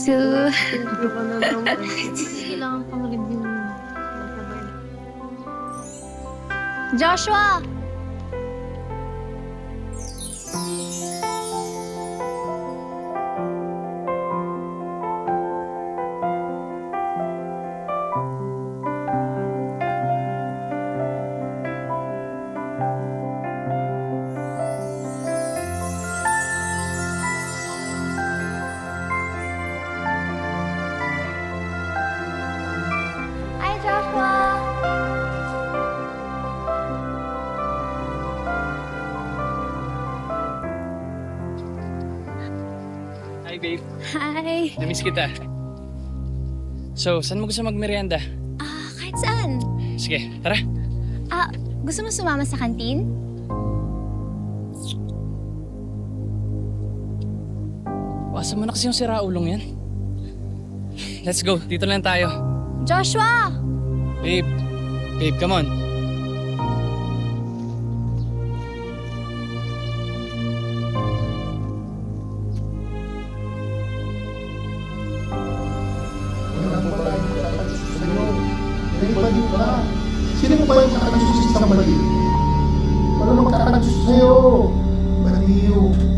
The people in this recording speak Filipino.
Su. Thank you ka na naman. Kailangan pang review. Joshua! Hi, Joshua! Hi, babe. Hi! Namiss kita. So, saan mo gusto magmerienda? Kahit saan? Sige, tara. Gusto mo sumama sa kantin? Wasa mo na kasi yung siraulong yan. Let's go, dito lang tayo. Joshua! Babe, babe, come on. Wala mo ba yung nakakasusi sa'yo? May baliw ka. Sino mo ba yung nakakasusi sa mali? Wala magkakasusi sa'yo. Baliw.